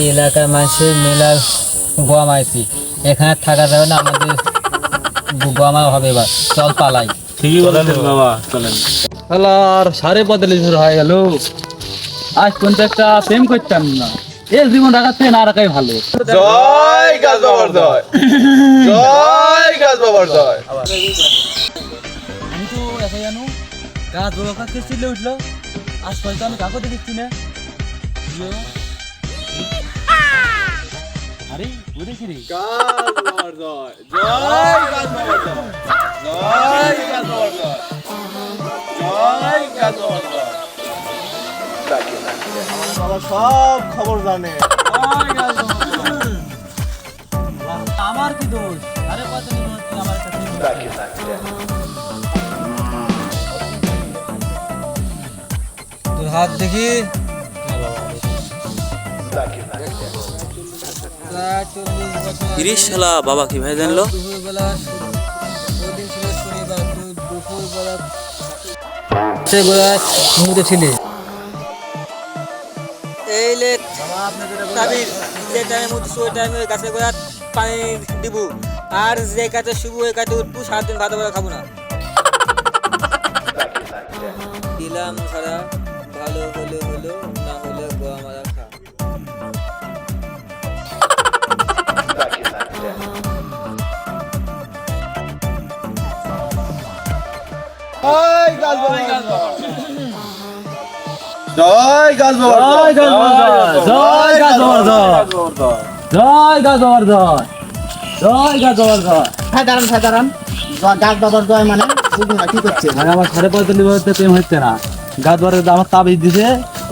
এলাকার মানুষের মেলা গম আইছি, এখানে থাকা যাবে না, আমাদের গম হবে। এবার চল পালাই। ঠিকই বলেছেন বাবা, চলেন। আর সাড়ে 45 হয়ে গেল, আজ পর্যন্ত একটা প্রেম করতাম না। এই জীবন রাখার থেকে না রাখাই ভালো। জয় গাছ বাবার জয়, জয় গাছ বাবার জয়। আমি তো একাই জানো, গাছ বাবা কে চিল্লে উঠলো, আজ পর্যন্ত আমি কাউকে দেখছি না। আরে ওরে কি রে? গাছ বাবার জয়, জয় গাছ বাবার জয়, জয় গাছ বাবার জয়, জয় গাছ বাবার জয়। বাবা সব খবর জানে। জয় গাছ বাবার জয়। আমার কি দোষ? আরে কত আমার কাছে তোর হাত দেখি। তিরিশ শালা বাবা কিভাবে জানলো? ছিলি এই লে তাবির, যে টাইমে উঠছি ওই টাইমে গাছের গোড়াত পানি দিব, আর যে কাজে শুভ ওই কাজে উঠবো, 7 দিন ভাত খাবো না। দিলাম ছাড়া ভালো হলে হলো, না হলে গোয়া মারা খা। জয় গাছ বাবার জয়, জয় গাছ বাবার জয়, জয় গাছ বাবার জয়, জয় গাছ বাবার জয়, জয় গাছ বাবার জয়। সাধারণ গাছ বাবার জয় মানে বুঝুন না কি করছে। মানে আমার 45 প্রেম হচ্ছে না, গাছ বাবার আমার তাবিজ দিছে,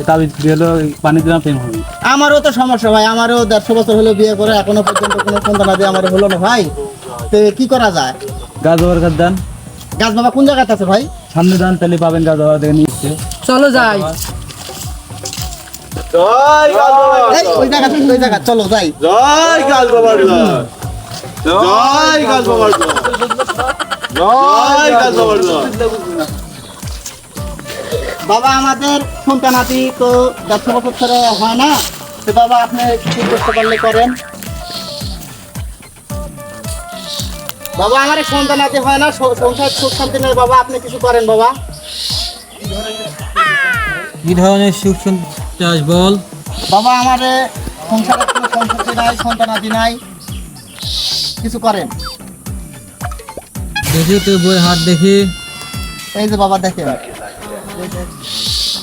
তাবিজ দিয়ে হলো পানি দিলাম, প্রেম হবে। আমারও তো সমস্যা ভাই, আমারও 150 বছর হলো বিয়ে করে, এখনো পর্যন্ত কোনো সন্তান আদি আমার হলো না ভাই। তো কি করা যায়? গাছ বাবার কাছে দেন, গাছ বাবা কোন জায়গাতে আছে ভাই? সামনে যান, তাহলে পাবেন। গাছ বাবার দেখে নিচ্ছে, চলো যাই। জয় গাছ বাবার এই ওই জায়গা চলো যাই। জয় গাছ বাবার জয়, জয় গাছ বাবার জয়, জয় গাছ বাবার জয়। বাবা আমাদের সন্তান আদি তো 150 বছর ধরে হয় না, তো বাবা আপনি কি করতে পারলে করেন। বাবা আমার সন্তান আদি হয় না, সংসার সুখ শান্তি নেই, বাবা আপনি কিছু করেন বাবা। কি ধরনের সুখ চাস বল? বাবা আমার সংসারে কোনো সম্পত্তি নাই, সন্তান আদি নাই, কিছু করেন। দেখি তোর বইয়ের হাত দেখি। এই যে বাবা দেখেন,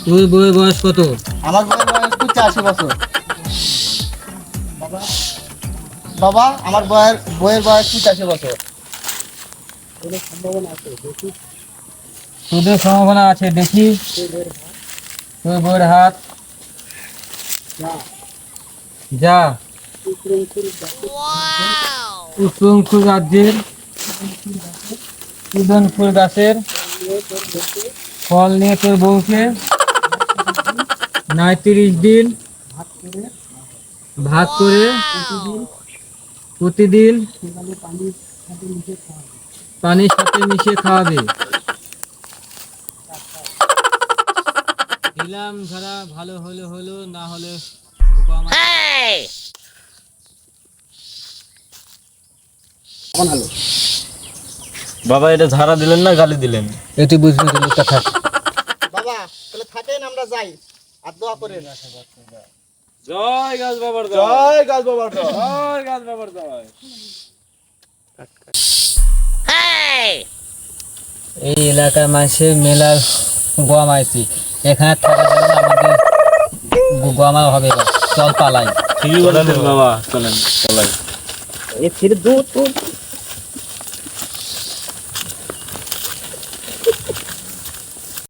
তোর বইয়ের বয়স কত? আমার বয়স 85 বছর। বাবা আমার বইয়ের বয়স 85 বছর। তোদের সম্ভাবনা আছে, দেখি তোর বইয়ের হাত। যা উত্তরঙ্কুর রাজ্যের উদনপুর গাছের ফল নিয়ে তোর বউকে 39 দিন ভাগ করে প্রতিদিন পানির সাথে মিশিয়ে খাওয়াবে। দিলাম ছাড়া ভালো হলে হলো, না হলে বাবা এটা ঝাড়া দিলেন না গালি দিলেন? এটি বুঝবি, লোকটা থাক। বাবা তাহলে থাকেন, আমরা যাই আর দোয়া করেন। জয় গাছ বাবার জয়, জয় গাছ বাবার জয়, জয় গাছ বাবার জয়। এই এলাকার মানুষের মেলা গম আইছি, এখানে থাকা যাবে না, আমাদের গম হবে। এবার চল পালাই। ঠিকই বলেছেন বাবা, চলেন পালাই। এ ফির দূর